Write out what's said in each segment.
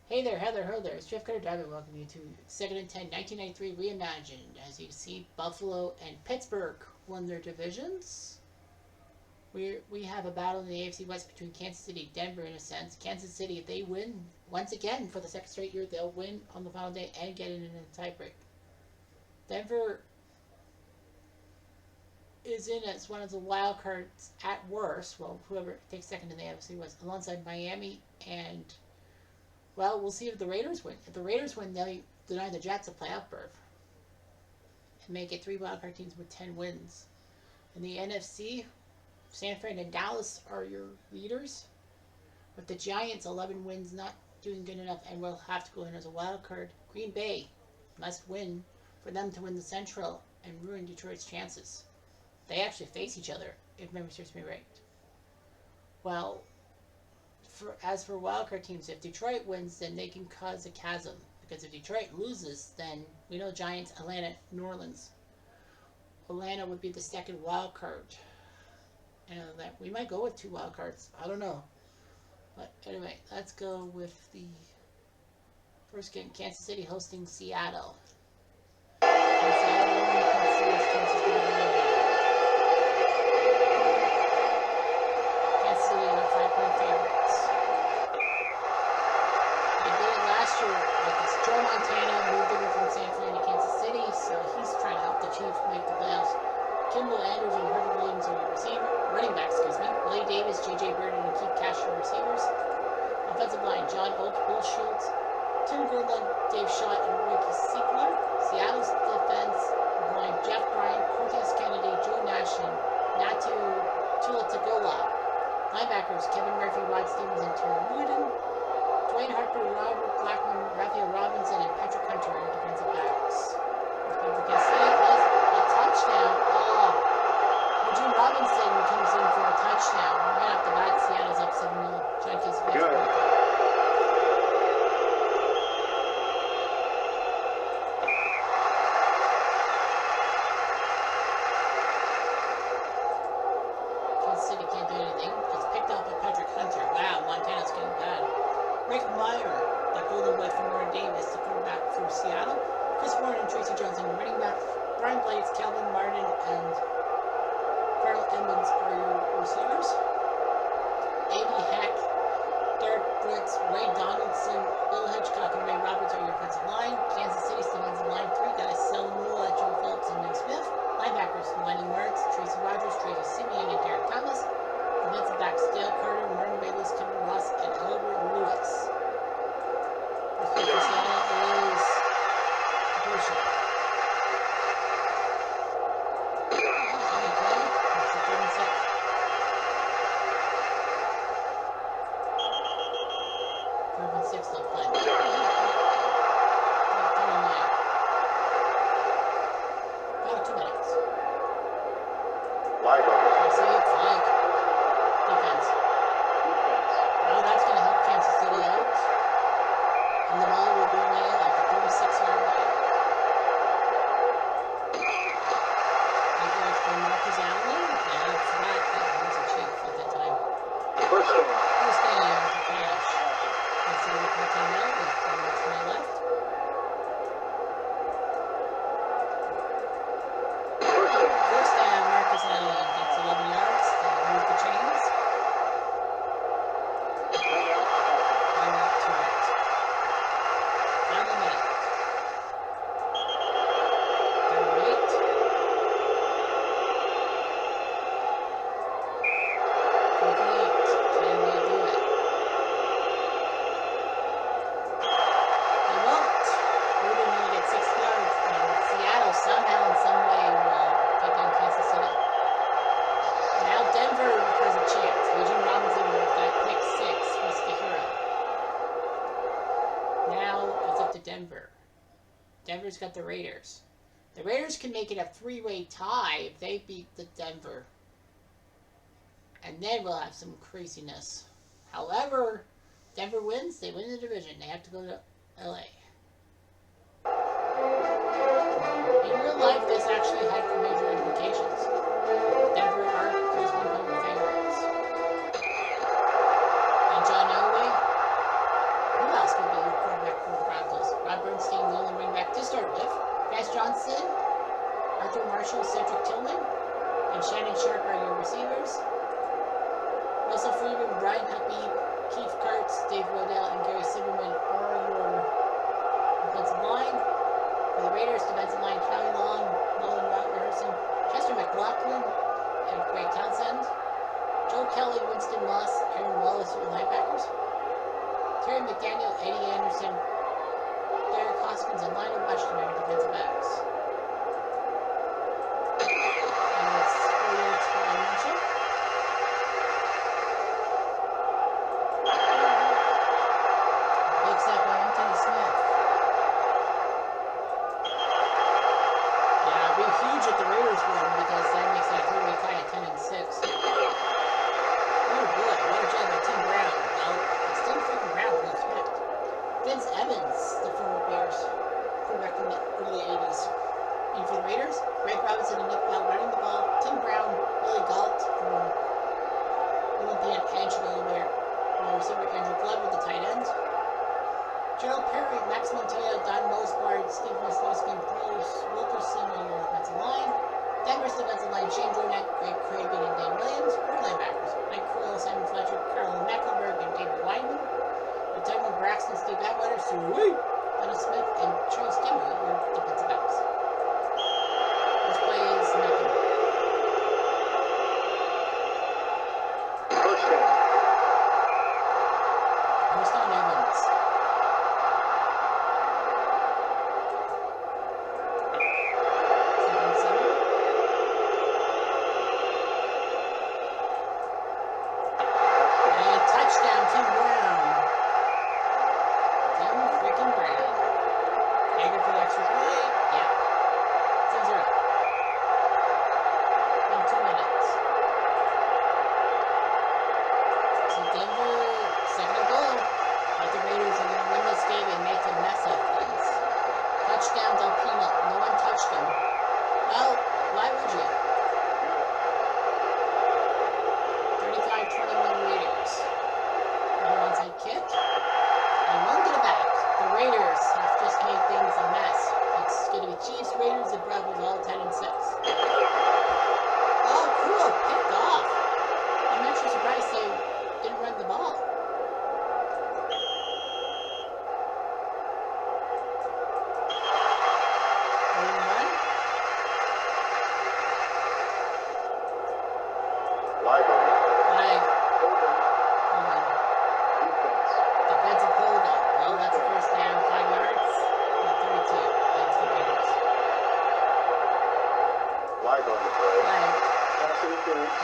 Hey there, Heather, ho there. It's Jeff Cutter Driver. Welcome you to 2nd and 10, 1993 Reimagined. As you see, Buffalo and Pittsburgh won their divisions. We have a battle in the AFC West between Kansas City, Denver in a sense. Kansas City, if they win once again for the second straight year, they'll win on the final day and get it in a tiebreak. Denver is in as one of the wild cards at worst. Well, whoever takes second in the AFC West, alongside Miami and, well, we'll see if the Raiders win. If the Raiders win, they'll deny the Jets a playoff berth and make it 3 wildcard teams with 10 wins. In the NFC, San Fran and Dallas are your leaders, with the Giants 11 wins not doing good enough and will have to go in as a wild card. Green Bay must win for them to win the Central and ruin Detroit's chances. They actually face each other, if memory serves me right. Well, as for wildcard teams, if Detroit wins, then they can cause a chasm. Because if Detroit loses, then we know Giants, Atlanta, New Orleans. Atlanta would be the second wild card. And that we might go with 2 wild cards. I don't know. But anyway, let's go with the first game. Kansas City hosting Seattle. Kansas City are 5-point favorites. They did it last year because Joe Montana moved over from San Fran to Kansas City, so he's trying to help the Chiefs make the playoffs. Kimball Andrews and Herbert Williams are running backs, Willie Davis, J.J. Burden, and Keith Cash are receivers. Offensive line, John Oates, Will Shields, Tim Gurlin, Dave Schott, and Ricky Siegler. Seattle's defense line, Jeff Bryant, Cortez Kennedy, Joe Nash, and Natu Tulatagola. Linebackers, Kevin Murphy, Rod Stevens, and Terry Wooden. Dwayne Harper, Robert Blackman, Raphael Robinson, and Patrick Hunter are defensive backs. Kansas City has a touchdown. Eugene Robinson comes in for a touchdown. Right off the bat, Seattle's up 7-0. John Casey. Good. Kansas City can't do anything. It's picked up by Patrick Hunter. Wow, Montana's getting bad. Rick Meyer, the golden boy from Warren Davis, the quarterback for Seattle. Chris Warren and Tracy Johnson, the running back. Brian Blades, Calvin Martin, and Farrell Emmons are your receivers. A.B. Heck, Derek Brooks, Ray Donaldson, Bill Hitchcock, and Ray Roberts are your offensive line. Kansas City's defensive line, 3 guys, Selin Moore, Joe Phillips, and Nick Smith. Linebackers, Lenny Martz, Tracy Rogers, Tracy Simeon, and Derek Thomas. Defensive backs, Dale Carter, Martin Bayless, Kevin Ross, and Albert Lewis. First pick for Seattle is Hershey. Denver's got the Raiders. The Raiders can make it a 3-way tie if they beat the Denver. And then we'll have some craziness. However, Denver wins, they win the division. They have to go to LA. In real life, this actually had major implications. Denver are just 1-point favorites. And John Elway, who else could be Johnson, Arthur Marshall, Cedric Tillman, and Shannon Sharp are your receivers. Russell Freeman, Brian Habib, Keith Kurtz, Dave Rodell, and Gary Silverman are your defensive line. For the Raiders, defensive line, Howie Long, Nolan Robertson, Chester McLaughlin, and Greg Townsend. Joe Kelly, Winston Moss, Aaron Wallace, your linebackers. Terry McDaniel, Eddie Anderson, Derek Hoskins, and Lionel Washington are defensive backs. And it's 4 yards for Marshall. Big snap by Anthony Smith. Yeah, it'd be huge if the Raiders win because that makes that 3-way tie at 10-6. Oh boy, what a job by Tim Brown. Well, it's Tim freaking Brown for the Smith. Vince Evans, the former Bears quarterback from the early 80s. And for the Raiders, Greg Robinson and Nick Bell running the ball. Tim Brown, Billy Galt for Olympian Angelo there. Receiver Andrew Flood with the tight end. Gerald Perry, Max Montilla, Don Mosbard, Steve Wisniewski, and Bruce Wilkerson on your offensive line. Denver's defensive line, Shane Jordan, Greg Craven, and Dan Williams. Four linebackers, Mike Crowell, Simon Fletcher, Carl Mecklenburg, and David Wyman. The Denver Braxton, Steve Atwater, Sue Dennis Smith, and Charles Kimmer, your defensive backs. This play is nothing. First down,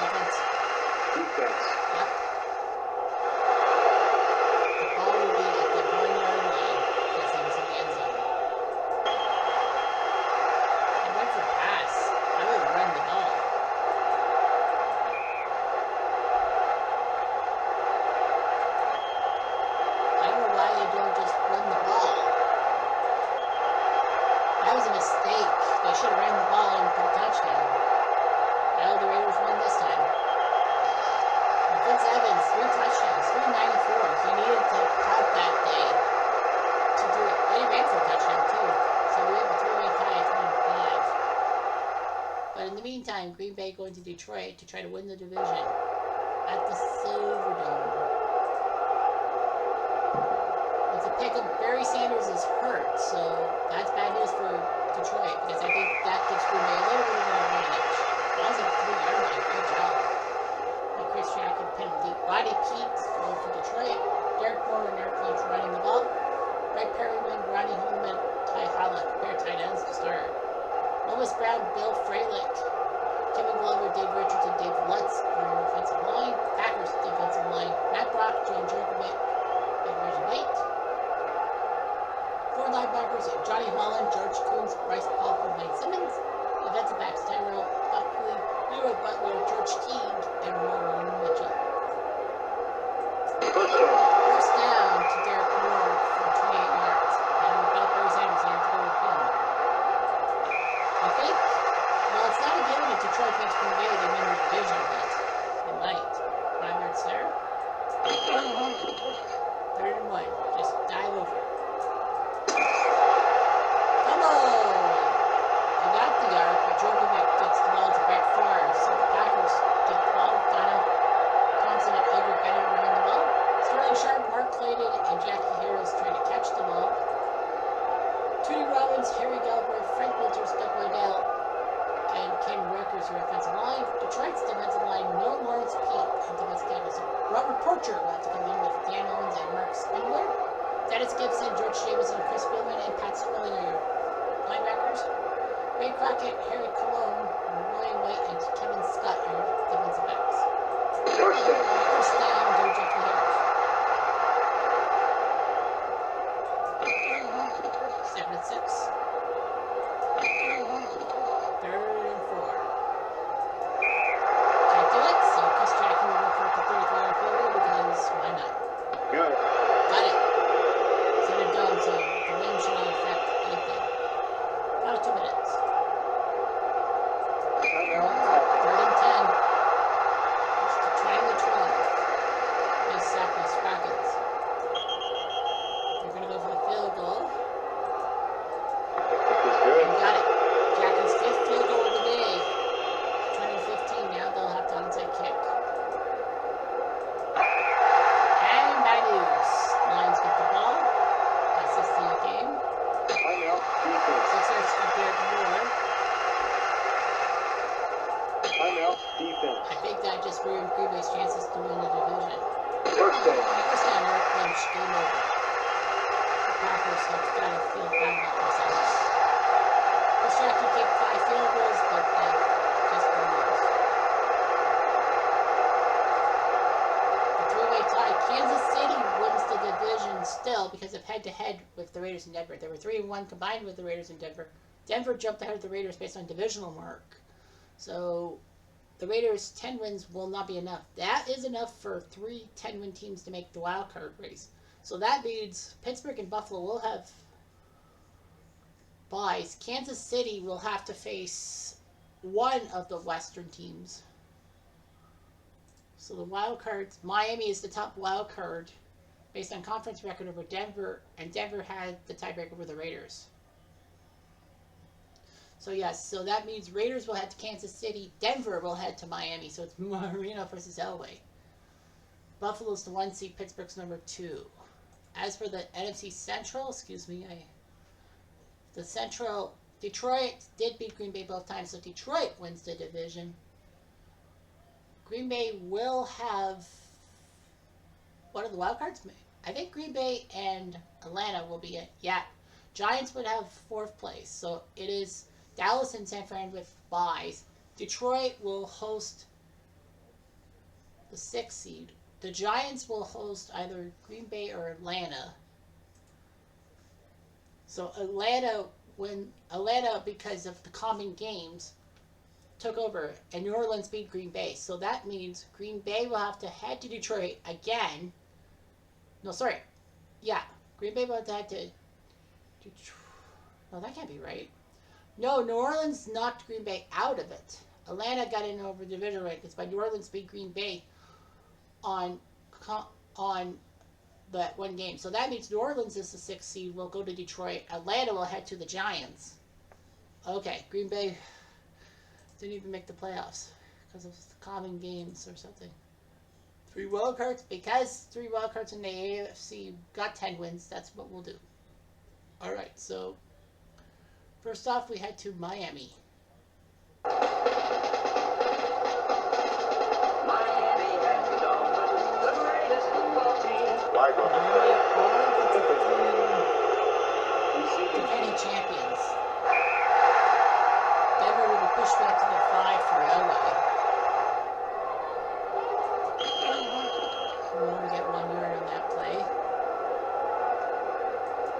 Evans. Green Bay going to Detroit to try to win the division at the Silverdome. With a pick of Barry Sanders is hurt, so that's bad news for Detroit because I think that gives Green Bay a little bit of an advantage. That was a 3-yard line. Good job. And Chris Jackson penalty. Roddy Pete going for Detroit. Derek Moore and Eric Lynch running the ball. Ray Perryman, Ronnie Holman, Ty Holland, pair tight ends to start. Lois Brown, Bill Fralick, Kevin Glover, Dave Richardson, Dave Lutz on your offensive line. Packers defensive line, Matt Brock, John Jerkovic, and Reggie White. Four linebackers, Johnny Holland, George Coons, Bryce Paul, and Mike Simmons. Defensive backs, Tyrell Buckley, Leroy Butler, George Teague, and Warren Mitchell. First down to Derek Moore for 28 yards. And without Barry Sanders, they have to go with him. I think, well, it's not a given if Detroit thinks Green Bay they win the division, but they might. 5 yards there. 3rd and 1. Just dive over. Come on! Dennis Gibson, George Jameson, Chris Billman, and Pat Swilling are your linebackers. Ray Crockett, Harry Colon, Roy White, and Kevin Scott are your defensive backs. First down. First down, go Jeffrey Harris. Second and 6. Third and 4. Can't do it, so Chris Jackson will go for the 33-yard field goal because why not? Good. Got it. Set it done, so the wind should not affect anything. About 2 minutes. Third and 10. Just to trying the 12. Nice sack by Sprockets. They're going to go for the field goal. This is good. And got it. Jackets' 5th field goal of the day. 2015 now. They'll have to onside kick. And bad news. Lions get the ball. That's the steal game. Timeout. Defense. 6 yards to Derek Moore. Timeout. Defense. I think that just ruined Green Bay's chances to win the division. First down. First down, Eric Lynch, game over. The Packers have got to feel bad about themselves. Chris Jackson kicked 5 field goals, but just lose. The three-way tie. Kansas City wins the division still because of head-to-head with the Raiders and Denver. They were 3-1 combined with the Raiders and Denver. Denver jumped ahead of the Raiders based on divisional mark. So the Raiders' 10 wins will not be enough. That is enough for 3 10-win teams to make the wild card race. So that means Pittsburgh and Buffalo will have buys. Kansas City will have to face one of the Western teams. So the wild cards, Miami is the top wild card based on conference record over Denver, and Denver had the tiebreaker over the Raiders. So yes, so that means Raiders will head to Kansas City, Denver will head to Miami, so it's Marino versus Elway. Buffalo's the 1 seed, Pittsburgh's number 2. As for the NFC Central, the Central, Detroit did beat Green Bay both times, so Detroit wins the division. Green Bay will have, what are the wild cards? I think Green Bay and Atlanta will be it. Yeah, Giants would have 4th place, so it is Dallas and San Fran with buys. Detroit will host the 6th seed. The Giants will host either Green Bay or Atlanta. So Atlanta, because of the common games, took over, and New Orleans beat Green Bay. So that means Green Bay will have to head to Detroit again. No, sorry. Yeah, Green Bay will have to head to Detroit. No, that can't be right. No, New Orleans knocked Green Bay out of it. Atlanta got in over division rankings, but New Orleans beat Green Bay on that one game. So that means New Orleans is the 6th seed. Will go to Detroit. Atlanta will head to the Giants. Okay, Green Bay didn't even make the playoffs because of the common games or something. 3 wild cards, because 3 wild cards in the AFC got 10 wins. That's what we'll do. All right, so first off, we head to Miami. Miami are the defending champions. Denver will be pushed back to the 5 for LA. We'll only get 1 yard on that play.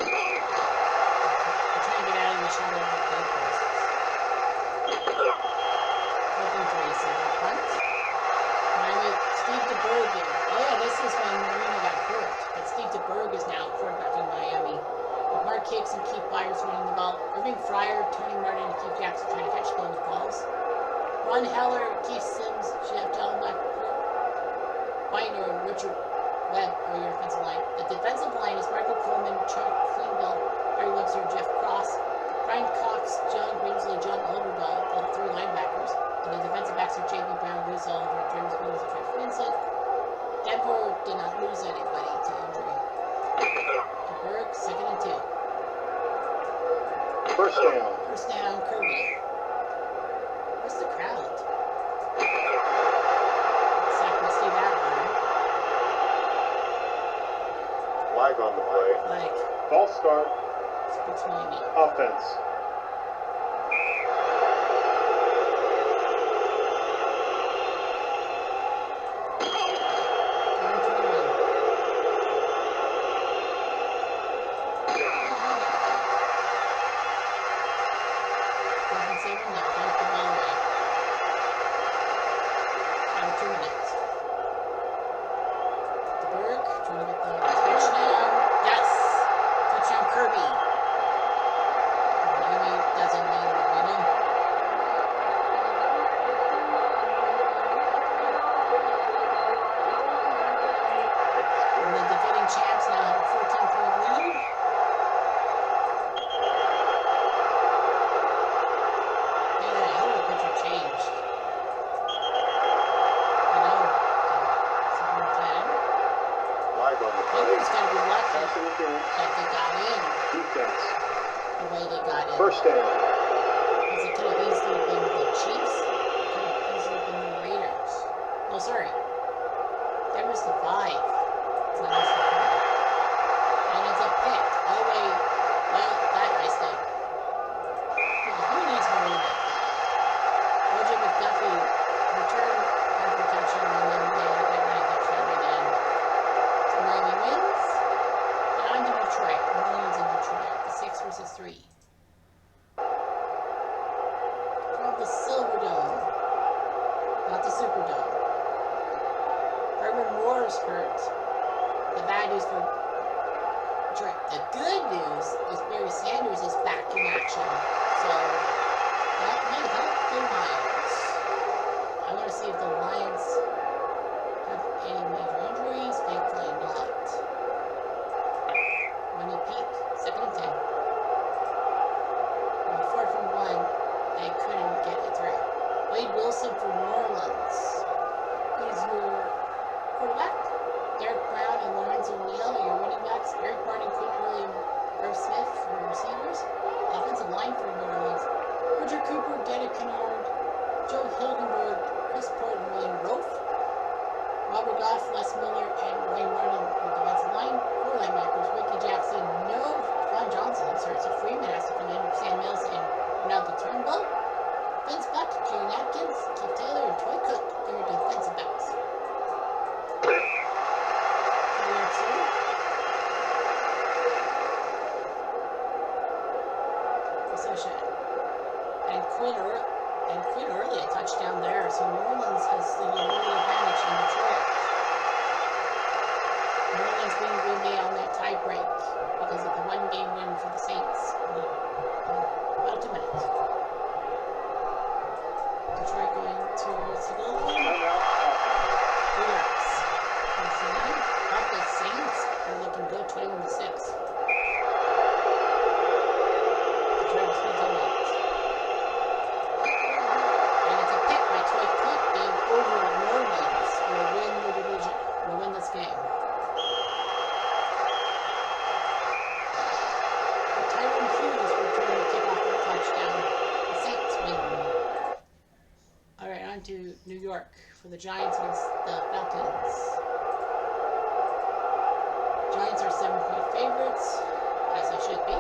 We're trying to get out of the shadow of the goalposts. 4th and 3, single punt. Miami, Steve DeBerg. Oh yeah, this is when Marino got hurt. But Steve DeBerg is now quarterbacking Miami. With Mark Hicks and Keith Byers running the ball. Irving Fryer, Tony Martin, and Keith Jackson trying to catch those balls. Ron Heller, Keith Sims, Jeff Dellenbach, Weiner, and Richard Webb are your offensive line. The defensive line is Michael Coleman, Chuck Cleanville, Harry Webster, Jeff Cross, Brian Cox, John Grimsley, John Overdahl, the 3 linebackers. And the defensive backs are J.B. Brown, Liz Oliver, James Williams, and Jeff Vincent. Denver did not lose anybody to injury. DeBerg, 2nd and 2. First down. First down, Kirby. Where's the crowd? Sack with Steve Adler. Flag on the play. Like, False start. it's Miami. Offense. First down. Because it could have easily been the Chiefs. It could have easily been the Raiders. No, sorry. That was the 5. It's not the 4. And it's a pick. Oh, wait. Well, that iced it. Who needs more than that? OJ McDuffie returned on protection, and then they had that running touchdown again. So Miami wins. And on to Detroit. New Orleans and Detroit. The 6 versus 3. The Silverdome, not the Superdome. Herman Moore's hurt. The bad news for Detroit. The good news is Barry Sanders is back in action. So that might help the Lions. I want to see if the Lions have any major injuries. Thankfully not. Money Pete, 2nd and 10. 4th and 1. They couldn't get it through. Wade Wilson for New Orleans. He's your quarterback. Derek Brown and Lorenzo Neal are your running backs. Eric Barton, Quinn Early, and Irv Smith for receivers. Offensive line for New Orleans. Roger Cooper, Dennis Kennard, Joe Hilgenberg, Chris Porter, and William Rofe. Robert Goff, Les Miller, and Wayne Martin for defensive line. 4 linebackers. Ricky Jackson, no Von Johnson. So Freeman has to come in. Sam Mills and Ronaldo Turnbull, Vince Buck, Gene Atkins, Keith Taylor, and Troy Cook. They're your defensive backs. Possession. And Quinn Early a touchdown there. So New Orleans has the early advantage in Detroit. New Orleans being Green Bay on that tie break because of the 1-game win for the Saints. About 2 minutes. Detroit going towards the goal line. 2 yards. Up the Saints are looking good, 21-6. Detroit was 15 minutes. And it's a pick by Troy Cook being over New Orleans. Will win the division. Will win this game. To New York for the Giants against the Falcons. Giants are 7-point favorites, as they should be.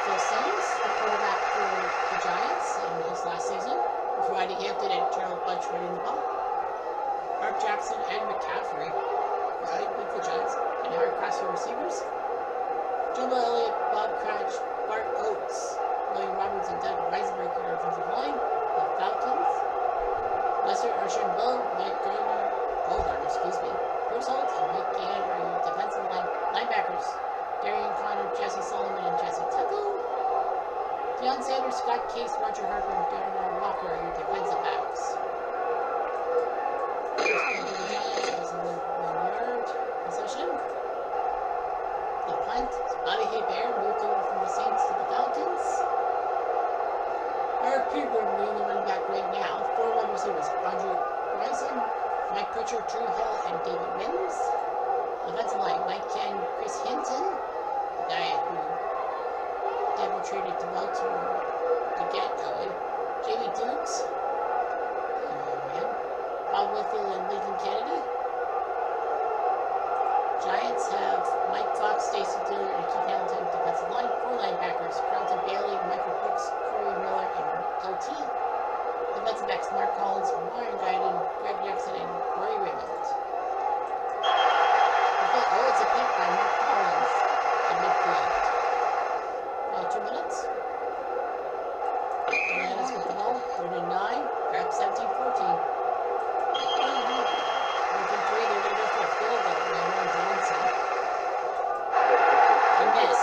Phil Sims, the quarterback for the Giants in his last season, with Rodney Hampton and Gerald Bunch running the ball. Mark Jackson and McCaffrey right with the Giants, and Howard Cross for receivers. Jumbo Elliott, Bob Cratch, Bart Oates, William Roberts, and Doug Reisberger are offensive line. The Falcons, Lester Archambault, Mike Gardner, Bruce Holt, and Mike Gann are your defensive linebackers. Darian Connor, Jesse Solomon, and Jesse Tuttle. Deion Sanders, Scott Case, Roger Harper, and Darren Walker are your defensive backs. First play for the Giants was a 1-yard possession. The punt, Bobby Hebert moved over from the Saints to the Falcons. Eric Peterson, the only running back right now. 4 wide receivers: Andrew Bryson, Mike Pritchard, Drew Hill, and David Mims. Offensive line: Mike Ken, Chris Hinton, the guy who Denver traded to Baltimore to get going. Jamie Dukes, Bob Whitfield, and Lincoln Kennedy. Giants have Mike Fox, Stacy Diller, and Keith Hamilton. Defensive line, 4 linebackers, Carlton Bailey, Michael Brooks, Corey Miller, and LT. Defensive backs, Mark Collins, Reimagined, Greg Jackson, and Reimagined. Oh, it's a pick by Mark Collins in midfield. 2 minutes. Bananas with the ball, 39, grab 17-14. 3, they're going to go for a field goal. Lamar Johnson. A miss.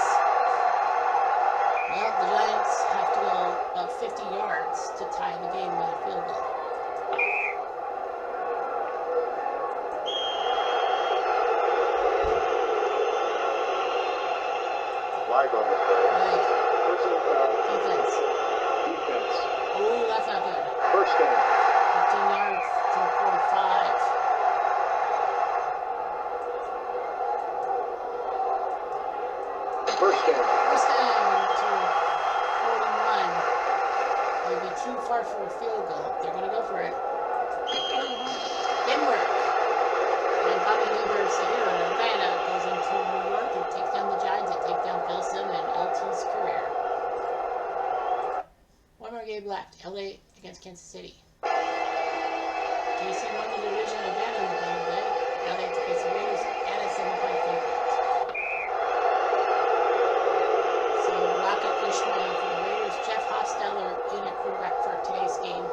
Well, the Giants have to go about 50 yards to tie the game with a field goal. Flag on the play. Right. Personal foul. Defense. Defense. Ooh, that's not good. First down. 15 yards to the 45. First down. First down to 41. It would be too far for a field goal. They're going to go for it. Didn't work. And Bobby Hoover, Sahira, in Atlanta, goes into New York and takes down the Giants and takes down Pilsen and LT's career. One more game left. LA against Kansas City. KC won the division again on the Monday. Now they have to face the Raiders and a semifinal favorite. So Rocket Ishmael for the Raiders. Jeff Hostetler in at quarterback for today's game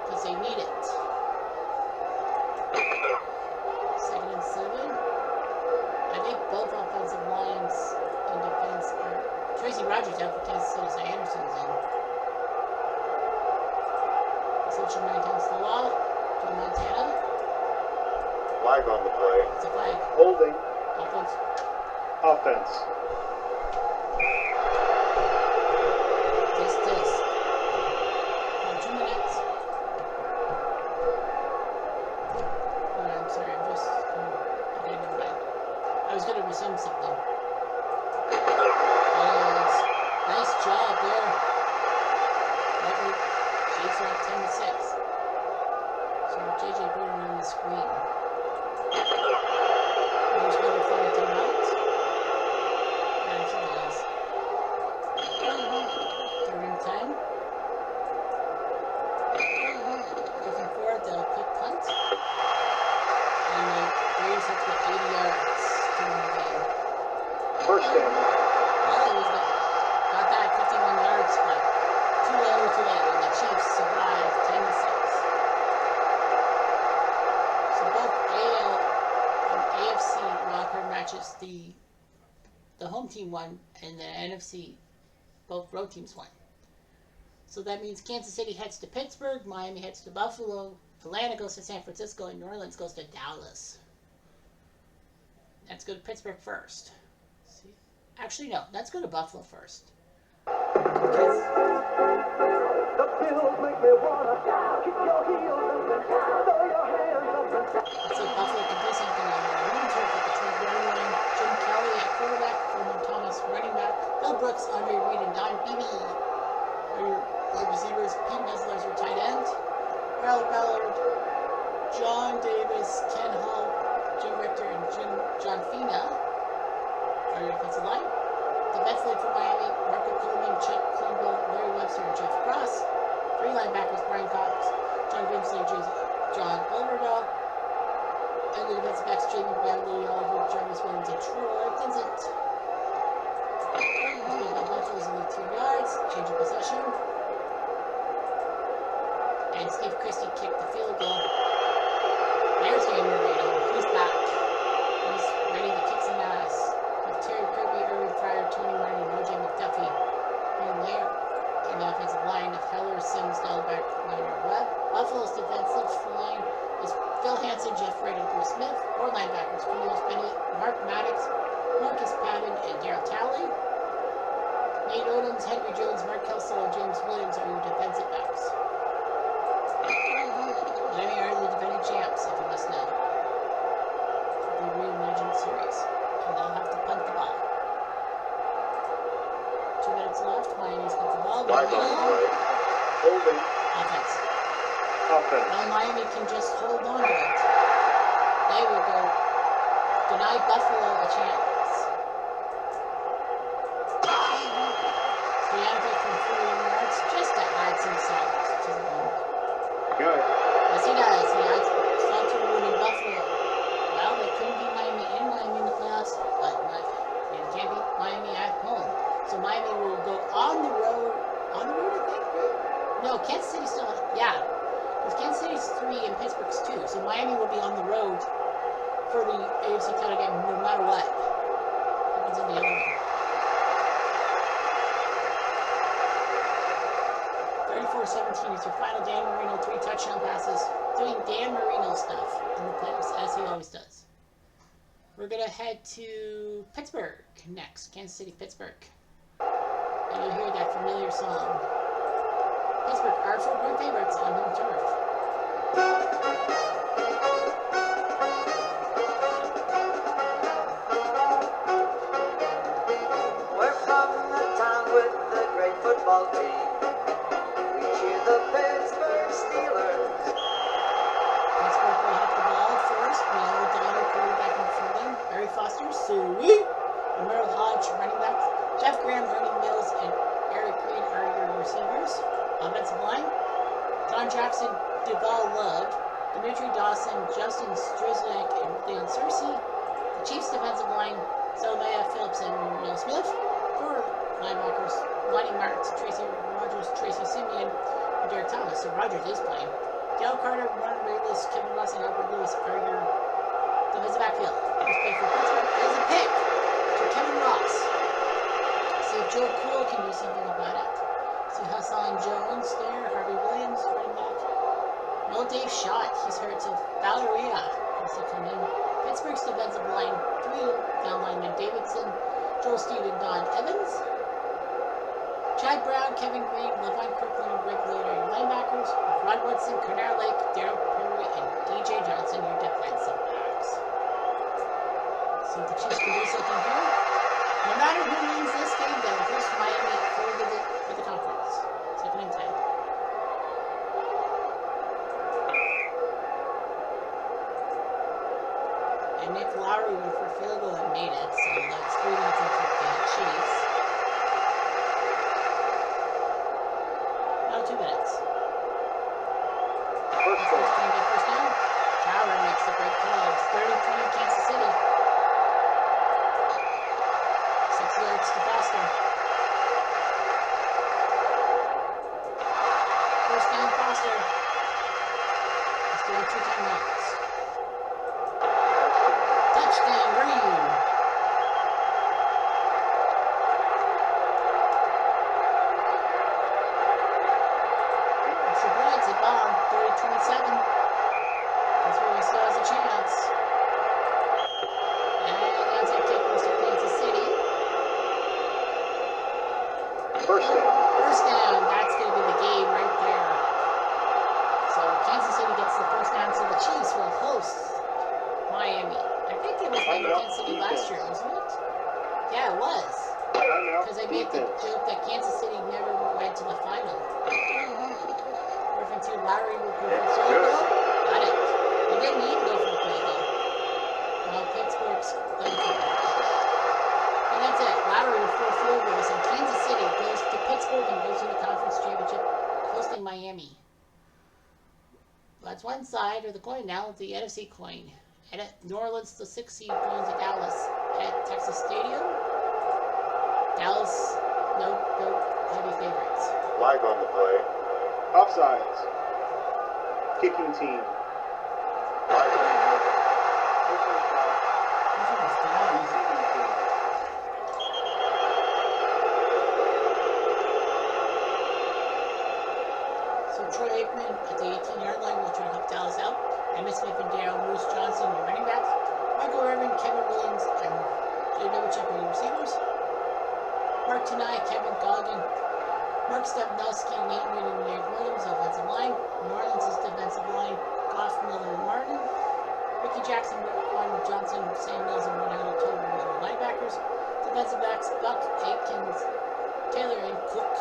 because they need it. 2nd and 7. I think both offensive lines in defense are Tracy Rogers out for Kansas City, so Anderson's in. Section 9 against the law. To Montana. Flag on the play. It's a flag. Holding. Offense. Offense. This. 2 minutes. Oh, I'm sorry, I'm just. Okay, never mind. I was going to resume something. Nice job there. Chiefs are up 10-6. So JJ Bruder on the screen. There's going to find a timeout. Actually, yes. 3rd and 10. Looking forward, they'll quick punt. And the Raiders have to go 80 yards to win the game. First down. Well, it was got that 51 yards, but too little too late when the Chiefs survived 10-6. So both AL and AFC wildcard matches, the home team won, and the NFC, both road teams won. So that means Kansas City heads to Pittsburgh, Miami heads to Buffalo, Atlanta goes to San Francisco, and New Orleans goes to Dallas. Let's go to Pittsburgh first. See? Actually, no. Let's go to Buffalo first. Because the pills make me wanna kick your heels up and throw your hands up and let's see if Buffalo can do something on their own turf with the Trey Line. Jim Kelly at quarterback, Coleman Thomas running back, Bill Brooks, Andre Reed, and Don Beebe are your wide receivers. Pete Mesler is your tight end. Harold Ballard, John Davis, Ken Hull, Jim Richter, and John Fina are your defensive line. Defensively for Miami, Marco Coleman, Chuck Klingel, Larry Webster, and Jeff Cross. 3 linebackers, Brian Cox, John Grimsley, John Overdahl. And the defensive backs, Jamie Bradley, Oliver, Jarvis Williams, and Troy Vincent. Buffalo's only 2 yards, change of possession. And Steve Christie kicked the field goal. There's Danny Marino. He's back. He's ready to kick some ass. With Terry Kirby, Irving Fryer, Tony Martin, and O.J. McDuffie being there. In the offensive line of Heller, Sims, Dahlbeck, Leonard Webb. Buffalo's defensive line is Phil Hansen, Jeff Reid, and Bruce Smith. 4 linebackers, Cornelius Bennett, Mark Maddox, Marcus Patton, and Darryl Talley. Nate Odoms, Henry Jones, Mark Kelso, and James Williams are your defensive backs. Miami are the defending champs, if you must know. The Reimagined series. And they'll have to punt the ball. 2 minutes left. Miami's got the ball. Holding. Offense. Offense. Well, Miami can just hold on to it. They will go deny Buffalo a chance. Stojanovich from 40 yards just to add some salt to the wound. Good. Yes, he does. He adds salt to the wound in Buffalo. Well, they couldn't beat Miami in Miami in the playoffs, but they can't beat Miami at home. So Miami will go on the road. On the road, I think, right? No, Kansas City's still, yeah. Because Kansas City's 3 and Pittsburgh's 2. So Miami will be on the road for the AFC title game no matter what happens in the other one. 34-17 is your final. Dan Marino, 3 touchdown passes. Doing Dan Marino stuff in the playoffs, as he always does. We're going to head to Pittsburgh next. Kansas City, Pittsburgh. And you'll hear that familiar song. Pittsburgh are 4-point favorites on home turf. We're from the town with the great football team. We cheer the Pittsburgh Steelers. Pittsburgh will have the ball first. Neil O'Donnell, quarterback in front of them. Barry Foster, Suey. And Merrill Hodge, running back. Jeff Graham, Ernie Mills, and Eric Green are your receivers. Offensive line. John Jackson, Duval Love, Dimitri Dawson, Justin Striznak, and Leon Searcy. The Chiefs defensive line. Zelmaya Phillips and Will Smith. 4 linebackers. Lonnie Martz, Tracy Rogers, Tracy Simeon, and Derek Thomas. So Rogers is playing. Dale Carter, Ron Raylis, Kevin Ross, and Albert Lewis are your defensive backfield. First play for Pittsburgh is a pick to Kevin Ross. See if Joe Cool can do something about it. See Hassan Jones there, Harvey Williams, running back. No Dave Schott, he's hurt, so Valeria has to come in. Pittsburgh's defensive line, 3 down linemen, Davidson, Joel Steed, and Don Evans. Chad Brown, Kevin Green, Levine Kirkland, and Greg Lloyd are your linebackers. Rod Woodson, Cornell Lake, Darryl Perry, and DJ Johnson, your defensive backs. See if the Chiefs can do something here. No matter who wins this game, they'll host Miami for the conference. Second and 10. And Nick Lowry went for a field goal and made it, so that's 3-0 for the Chiefs. Now 2 minutes. First down. First down. Tower makes the great call. It's 30-20 Kansas City. 6 yards to Foster. First down, Foster. He's doing 2 timeouts. Touchdown, Green. It's the Bloods at bomb, 30-27. That's where he still has a chance. And the onside kick goes to Kansas City. First down. First down, that's going to be the game right there. So Kansas City gets the first down, so the Chiefs will host Miami. I think it was playing Kansas City last year, wasn't it? Yeah, it was. Because I made the joke that Kansas City never went to the final. Referring to Lowry will go for the field goal. Got it. They didn't need to go for the field goal. Well, Pittsburgh's going for it. And that's it. Lowry with 4 field goals, and Kansas City goes to Pittsburgh and goes to the conference championship, hosting Miami. That's one side of the coin. Now the NFC coin. And at New Orleans, the 6th seed going to Dallas at Texas Stadium. Dallas, no heavy favorites. Flag on the play. Offsides. Kicking team. Flag. So Troy Aikman at the 18-yard line will try to help Dallas out. Emmitt Smith and Darryl Moose Johnson, your running backs. Michael Irvin, Kevin Williams, and Jay Novacek are your receivers. Mark Tanai, Kevin Goggin, Mark Stepnowski, Nate Reed, and Nate Williams, offensive line. New Orleans' defensive line, Goff, Miller, and Martin. Ricky Jackson, Juan Johnson, Sam Mills, and Ronaldo Tober are your linebackers. Defensive backs, Buck, Aikens, Taylor, and Cook.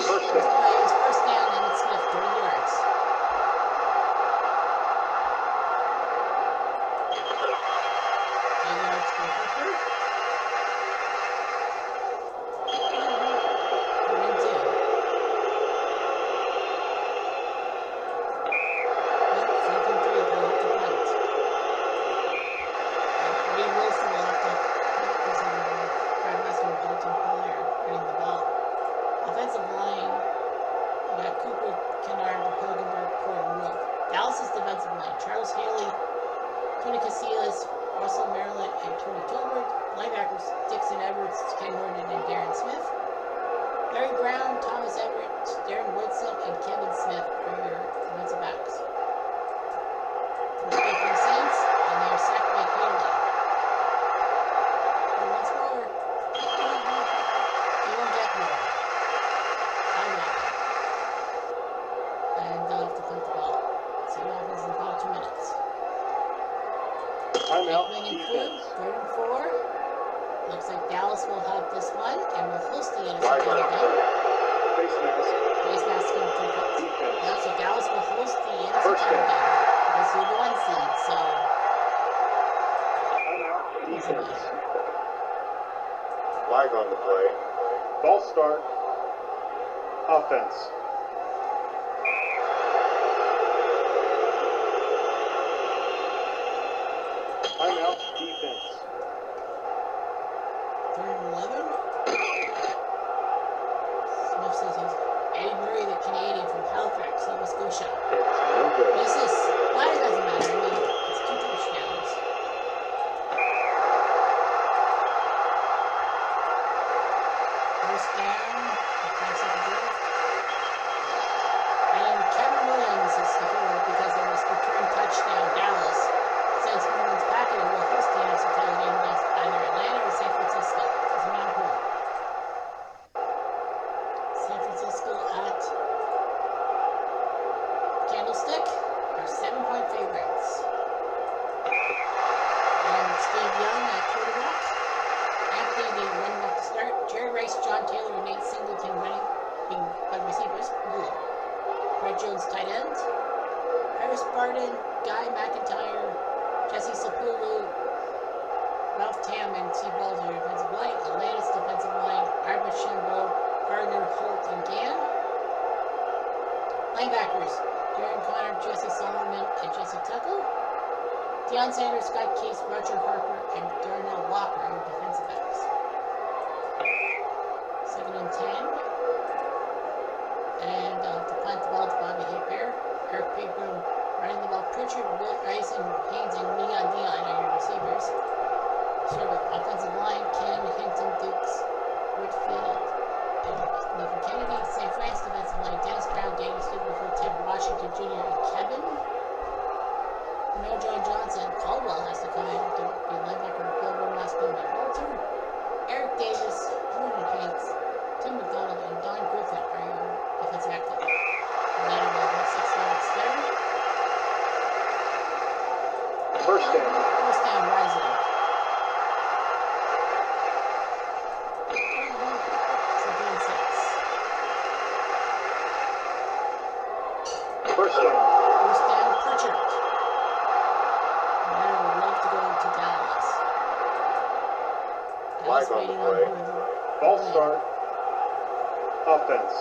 First First down. play is first down, Emmitt Smith, 30 yards. Dallas Wide again. on the play. Face mask. Face mask going to take it. Defense. Yep, so Dallas will host the NFC First title down. game because they're the 1 seed. So Timeout. what's the Defense. matter? Flag on the play. False start. Offense. Timeout. Defense. 3rd and 11. Smith says he's Eddie Murray, the Canadian from Halifax, Nova Scotia. It's no good. Misses. But it doesn't matter. I mean, it's 2 touchdowns. First down. 5 seconds left. And Kevin Williams is the hero because of his return touchdown. Dallas sends Marlins packing and will host the NFC title game against either Atlanta or San Francisco. Doesn't matter who. San Francisco at Candlestick are 7-point favorites. And Steve Young at quarterback. Anthony, they run off the start. Jerry Rice, John Taylor, and Nate Singleton running being wide receivers. Brett Jones tight end. Harris Barden, Guy McIntyre, Jesse Sapulu, Ralph Tam, and Steve Balzer defensive line. Atlanta's defensive line. Arbor Shambo, Gardner, Holt, and Gann. Linebackers. Darren Connor, Jesse Solomon, and Jesse Tuckle. Deion Sanders, Scott Case, Roger Harper, and Darnell Walker are defensive backs. 2nd and 10. And to punt the ball to Bobby Hebert. Eric Pegram running the ball. Pritchard, Will Rice, and Haynes, and Neon Dion are your receivers. Sort of offensive line. Cam, Hinton, Dukes, Whitfield, and Nathan Kennedy. St. Francis defensive line. Dennis Brown, Daniel Stupeful, Ted Washington Jr., and Kevin. No John Johnson. Caldwell has to come in to be linebacker. Bill Romasco, and Walter. Eric Davis, Jordan Hanks, Tim McDonald, and Don Griffin are your defensive active. Atlanta will have 6 yards there. First down. First down, Rising. 2nd and 6. First down. First down, Pritchard. Atlanta would love to go to Dallas. Dallas Flag on the waiting play. whoever. False start. Offense.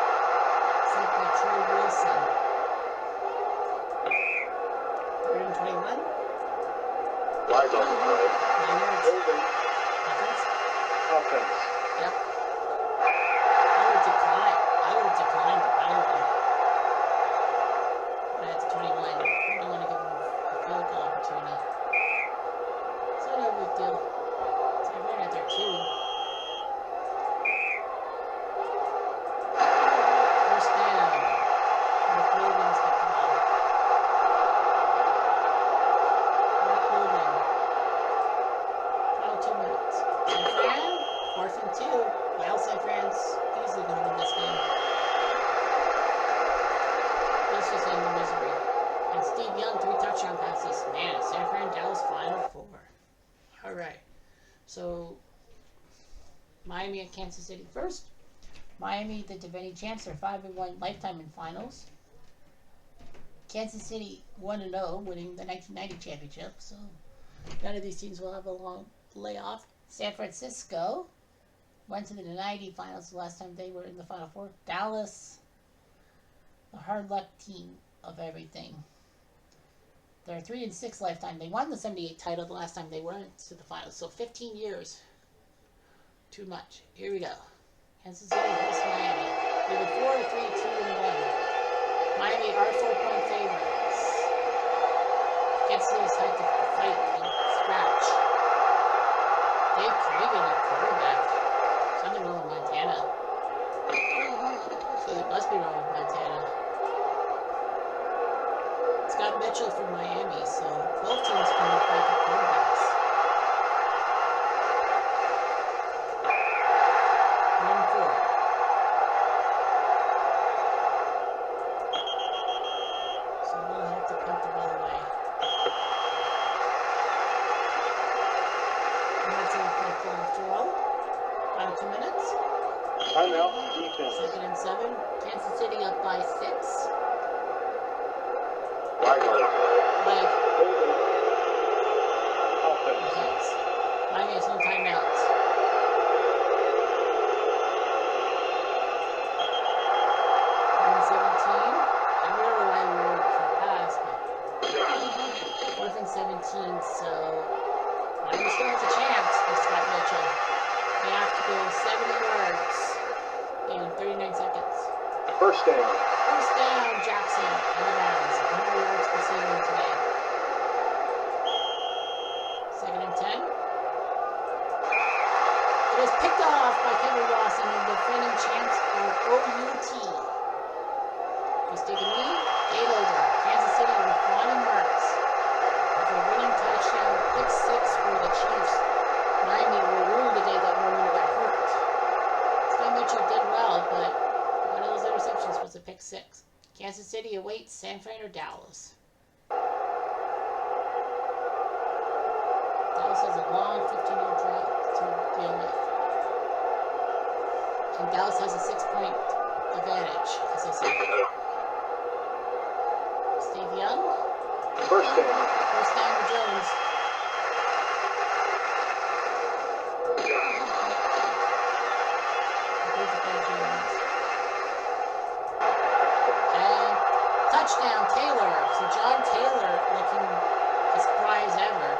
Sent by Troy Wilson. 3rd and 21. Flag on the play. 9 yards. Holding. Offense. Offense. Yep. I would have declined the penalty. But it's 21. I don't want to give him a field goal opportunity. So no big deal. So I ran out there too. First down. Mark Logan's got the ball. Mark Logan. Final 2 minutes. San Fran, 4th and 2. Well, San Fran's easily going to win this game. Let's just end the misery. And Steve Young, 3 touchdown passes. Man, San Fran, Dallas, Final 4. All right. So, Miami and Kansas City first. Miami, the defending champs, are 5-1 lifetime in finals. Kansas City 1-0, winning the 1990 championship. So, none of these teams will have a long layoff. San Francisco went to the 90 finals the last time they were in the Final Four. Dallas, the hard luck team of everything. They're 3-6 lifetime. They won the 78 title the last time they went to the finals. So 15 years. Too much. Here we go. Kansas City versus Miami. We have a 4-3-2-1. Miami are 4-point favorites. Kansas City's had to fight and scratch. Dave Craven at quarterback. Something wrong with Montana. So it must be wrong with Montana. Scott Mitchell from Miami, so both teams come with backup quarterbacks. 1-4. Second and 7. Kansas City up by 6. Wide open. Flag. Holding. Offense. Offense. 5 minutes, no timeouts. And 17. I don't know why we were for a pass, but 4th and 17, so Miami still has a chance for Scott Mitchell. They have to go 70 yards in 39 seconds. First down. First down, Jackson. And the Browns. 100 yards receiving today. Second and 10. It is picked off by Kevin Ross, and the defending champs are OUT. Just take a knee, gate over. Kansas City with Lonnie Marks. With a winning touchdown, pick 6 for the Chiefs. Miami will rule the day that Marino got hurt. Scott Mitchell did well, but one of those interceptions was a pick 6. Kansas City awaits San Fran or Dallas. Dallas has a long 15-year drought to deal with. And Dallas has a 6-point advantage, as I said. Steve Young. First down. First down to Jones. And touchdown, Taylor. So John Taylor looking as spry as ever.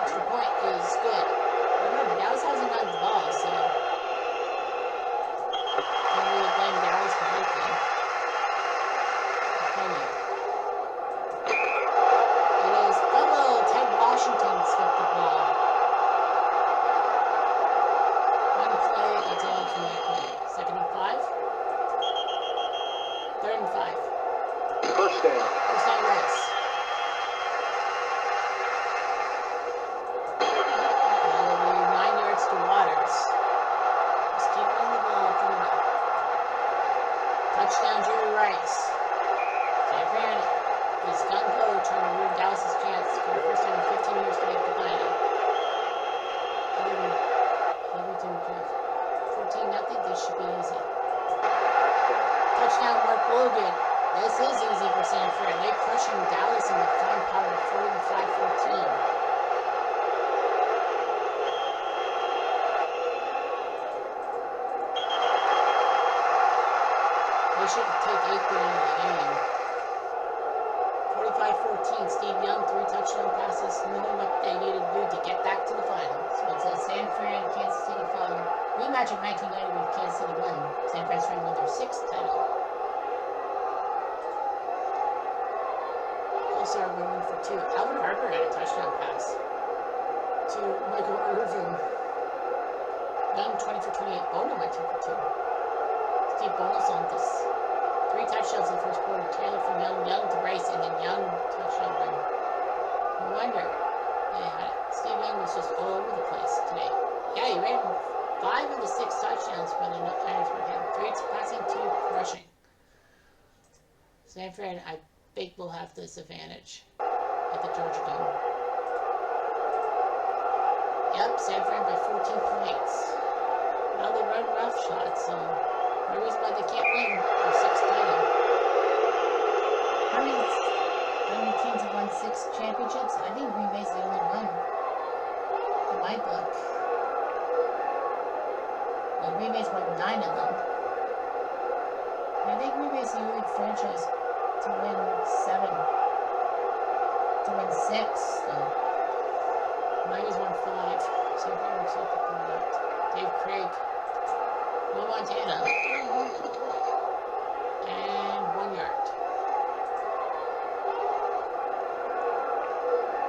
Extra point is good. Remember, Dallas hasn't gotten the ball, so can't really blame Dallas for anything. Can you? It is fellow Ted Washington skipped the ball. One play, that's all from that play. Second and 5. Third and 5. First down. First down race. That'll be 9 yards to Waters. Just keep running the ball up the middle. Touchdown, Jerry Rice. San Fran is gung-ho trying to ruin Dallas' chance for the first time in 15 years to make the final. 14-0. This should be easy. Touchdown, Mark Logan. This is easy for San Fran. They're crushing Dallas in the final power of 45-14. They should take 8 going into the game. 45-14. Steve Young, 3 touchdown passes, knowing what they needed to do to get back to the final. So it's a San Fran, Kansas City final. Rematch of 1990 when Kansas City won. San Francisco won their 6th title. Also, running for 2. Alvin Harper had a touchdown pass to Michael Irvin. Young 20 for 28. Bono went 2 for 2. Steve Bono's on this. 3 touchdowns in the first quarter. Taylor from Young, Young to Rice, and then Young touchdown run. No wonder they had it. Steve Young was just all over the place today. Yeah, he ran 5 of the 6 touchdowns for the Niners for him. 3 passing, 2 rushing. San Fran, I think, will have this advantage at the Georgia Dome. Yep, San Fran by 14 points. Well, they run rough shots, so no reason why they can't win their 6th title. How many teams have won 6 championships? I think Green Bay's the only one in my book. Well, Green Bay's won 9 of them. And I think Green Bay's the only franchise to win 7. To win 6, though. Miami's won 5. So far, looks like they're not. Dave Craig. Will Montana. And 1 yard.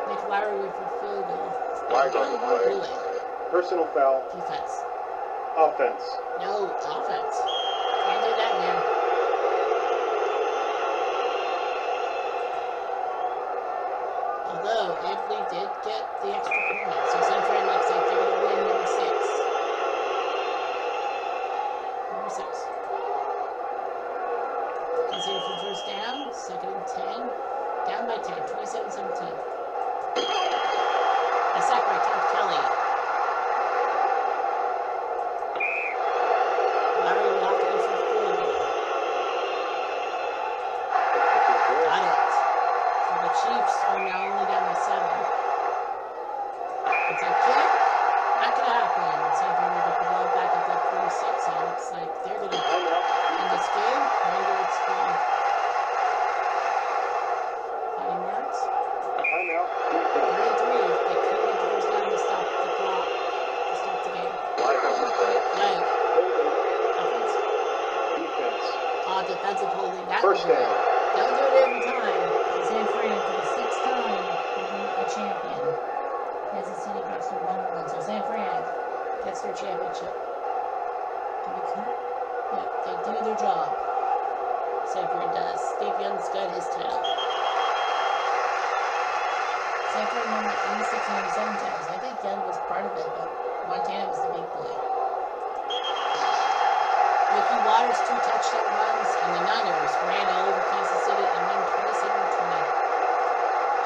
Nick Lowry with a field goal. Flag on the play. Personal foul. Defense. Offense. No, offense. Can't do that, man. Although, Anthony did get the extra point, so San Fran looks like they're going to win number 6. Number 6. Consider for first down, second and 10. Down by 10, 27-17. A sack by Todd Kelly. Larry will have to go defensive holding. That First was good. down. Don't do it every time. San Fran for the 6th time a champion. Kansas City drops to 1-1. So San Fran gets their championship. Do we count? Yeah, they do their job. San Fran does. Steve Young's got his title. San Fran won the 86 and 87 titles. I think Young was part of it, but Montana was the big boy. Ricky Waters 2 touchdown runs, and the Niners ran all over Kansas City and won 27-20.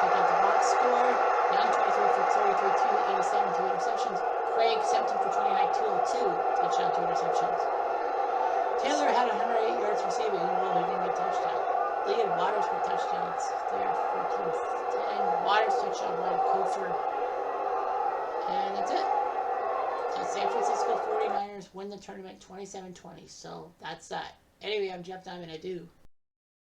Check out the box score. Young 23 for 33, 287, 2 interceptions. Craig 17 for 29, 202, touchdown, 2 interceptions. Taylor had 108 yards receiving, while he didn't get a touchdown. Lee and Waters with touchdowns. There, 14-10. Waters touchdown, Ryan Kofor. And that's it. So San Francisco 49ers win the tournament 27-20. So that's that. Anyway, I'm Jeff Diamond. Adieu.